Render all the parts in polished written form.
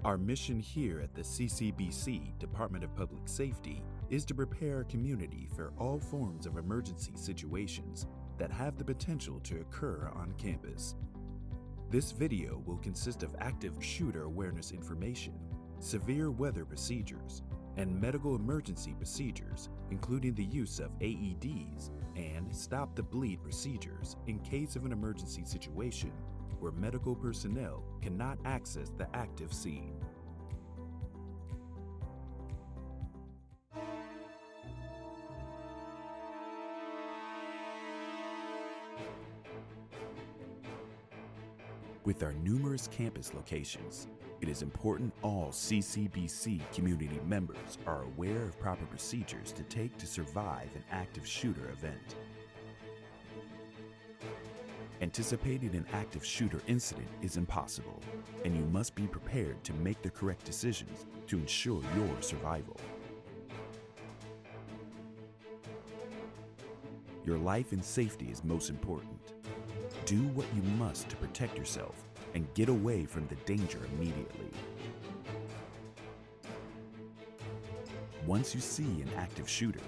Our mission here at the CCBC, Department of Public Safety, is to prepare our community for all forms of emergency situations that have the potential to occur on campus. This video will consist of active shooter awareness information, severe weather procedures, and medical emergency procedures, including the use of AEDs and stop the bleed procedures in case of an emergency situation where medical personnel cannot access the active scene. With our numerous campus locations, it is important all CCBC community members are aware of proper procedures to take to survive an active shooter event. Anticipating an active shooter incident is impossible, and you must be prepared to make the correct decisions to ensure your survival. Your life and safety is most important. Do what you must to protect yourself and get away from the danger immediately. Once you see an active shooter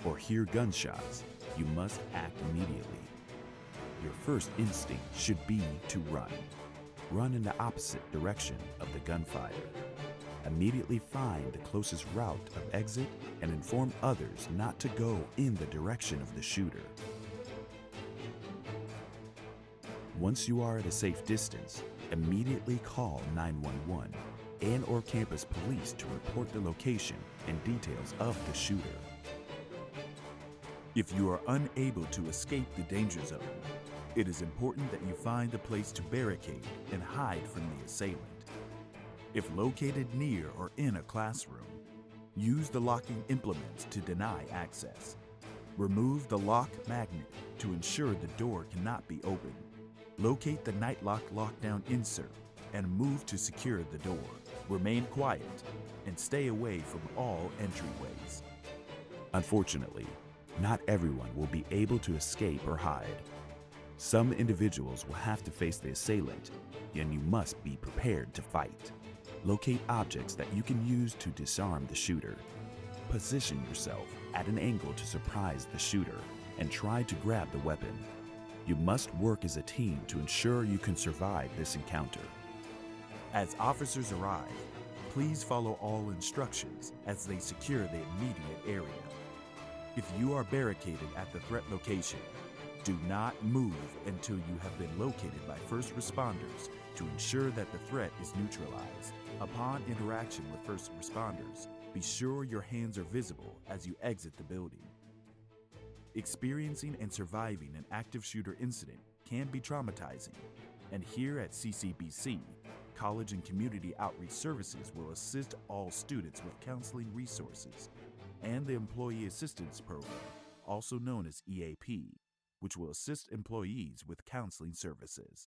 or hear gunshots, you must act immediately. Your first instinct should be to run. Run in the opposite direction of the gunfire. Immediately find the closest route of exit and inform others not to go in the direction of the shooter. Once you are at a safe distance, immediately call 911 and/or campus police to report the location and details of the shooter. If you are unable to escape the danger zone, it is important that you find a place to barricade and hide from the assailant. If located near or in a classroom, use the locking implements to deny access. Remove the lock magnet to ensure the door cannot be opened. Locate the night lock lockdown insert and move to secure the door. Remain quiet and stay away from all entryways. Unfortunately, not everyone will be able to escape or hide. Some individuals will have to face the assailant, and you must be prepared to fight. Locate objects that you can use to disarm the shooter. Position yourself at an angle to surprise the shooter and try to grab the weapon. You must work as a team to ensure you can survive this encounter. As officers arrive, please follow all instructions as they secure the immediate area. If you are barricaded at the threat location, do not move until you have been located by first responders to ensure that the threat is neutralized. Upon interaction with first responders, be sure your hands are visible as you exit the building. Experiencing and surviving an active shooter incident can be traumatizing, and here at CCBC, College and Community Outreach Services will assist all students with counseling resources and the Employee Assistance Program, also known as EAP, which will assist employees with counseling services.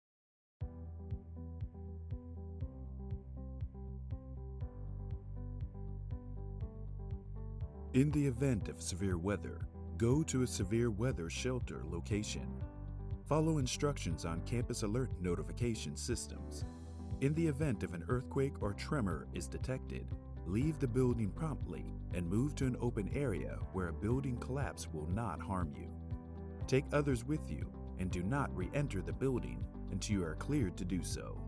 In the event of severe weather, go to a severe weather shelter location. Follow instructions on campus alert notification systems. In the event of an earthquake or tremor is detected, leave the building promptly and move to an open area where a building collapse will not harm you. Take others with you and do not re-enter the building until you are cleared to do so.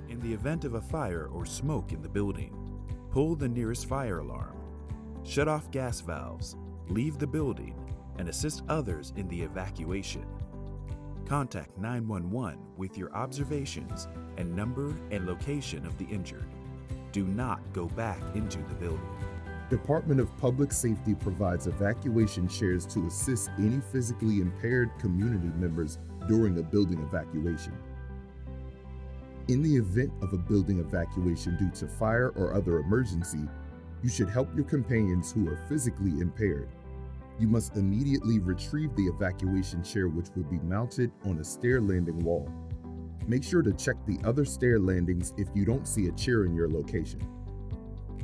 In the event of a fire or smoke in the building, pull the nearest fire alarm, shut off gas valves, leave the building, and assist others in the evacuation. Contact 911 with your observations and number and location of the injured. Do not go back into the building. Department of Public Safety provides evacuation chairs to assist any physically impaired community members during a building evacuation. In the event of a building evacuation due to fire or other emergency, you should help your companions who are physically impaired. You must immediately retrieve the evacuation chair, which will be mounted on a stair landing wall. Make sure to check the other stair landings if you don't see a chair in your location.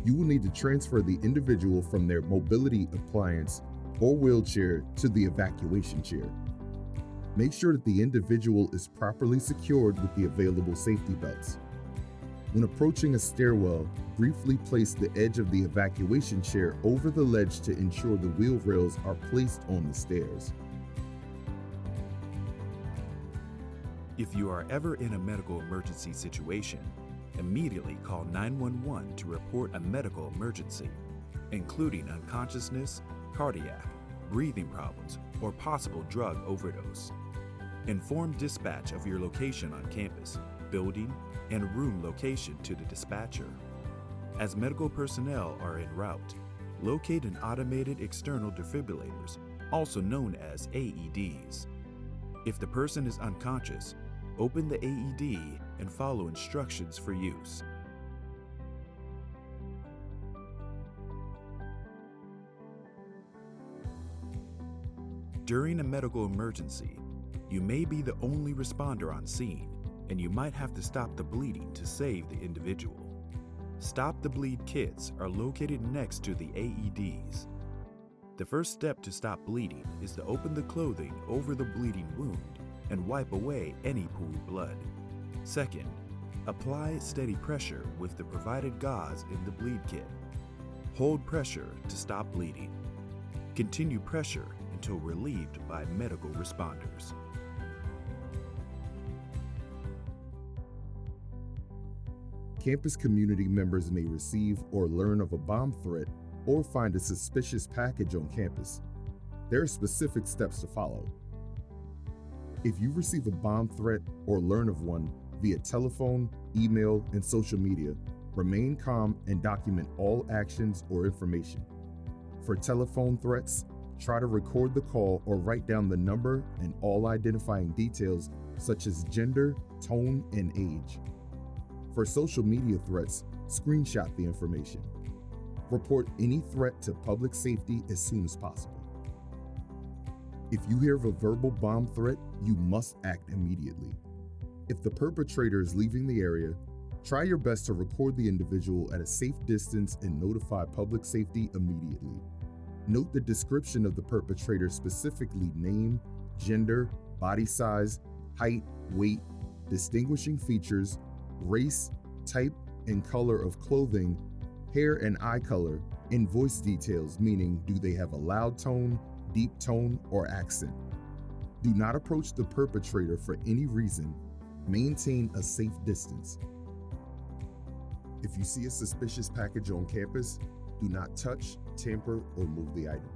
You will need to transfer the individual from their mobility appliance or wheelchair to the evacuation chair. Make sure that the individual is properly secured with the available safety belts. When approaching a stairwell, briefly place the edge of the evacuation chair over the ledge to ensure the wheel rails are placed on the stairs. If you are ever in a medical emergency situation, immediately call 911 to report a medical emergency, including unconsciousness, cardiac, breathing problems, or possible drug overdose. Inform dispatch of your location on campus, building, and room location to the dispatcher. As medical personnel are en route, locate an automated external defibrillators, also known as AEDs. If the person is unconscious, open the AED and follow instructions for use. During a medical emergency, you may be the only responder on scene, and you might have to stop the bleeding to save the individual. Stop the bleed kits are located next to the AEDs. The first step to stop bleeding is to open the clothing over the bleeding wound and wipe away any pooled blood. Second, apply steady pressure with the provided gauze in the bleed kit. Hold pressure to stop bleeding. Continue pressure until relieved by medical responders. Campus community members may receive or learn of a bomb threat or find a suspicious package on campus. There are specific steps to follow. If you receive a bomb threat or learn of one via telephone, email, and social media, remain calm and document all actions or information. For telephone threats, try to record the call or write down the number and all identifying details such as gender, tone, and age. For social media threats, screenshot the information. Report any threat to public safety as soon as possible. If you hear of a verbal bomb threat, you must act immediately. If the perpetrator is leaving the area, try your best to record the individual at a safe distance and notify public safety immediately. Note the description of the perpetrator, specifically name, gender, body size, height, weight, distinguishing features, race, type, and color of clothing, hair and eye color, and voice details, meaning do they have a loud tone, deep tone, or accent. Do not approach the perpetrator for any reason. Maintain a safe distance. If you see a suspicious package on campus, do not touch, tamper, or move the item.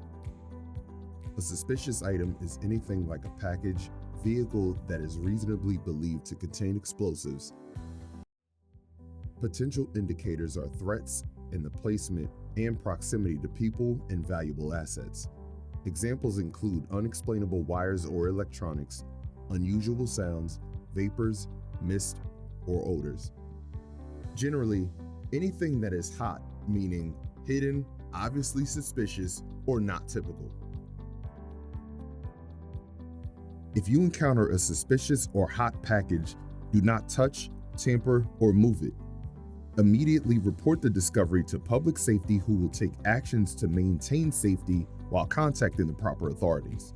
A suspicious item is anything like a package, vehicle that is reasonably believed to contain explosives. Potential indicators are threats in the placement and proximity to people and valuable assets. Examples include unexplainable wires or electronics, unusual sounds, vapors, mist, or odors. Generally, anything that is hot, meaning hidden, obviously suspicious, or not typical. If you encounter a suspicious or hot package, do not touch, tamper, or move it. Immediately report the discovery to public safety, who will take actions to maintain safety while contacting the proper authorities.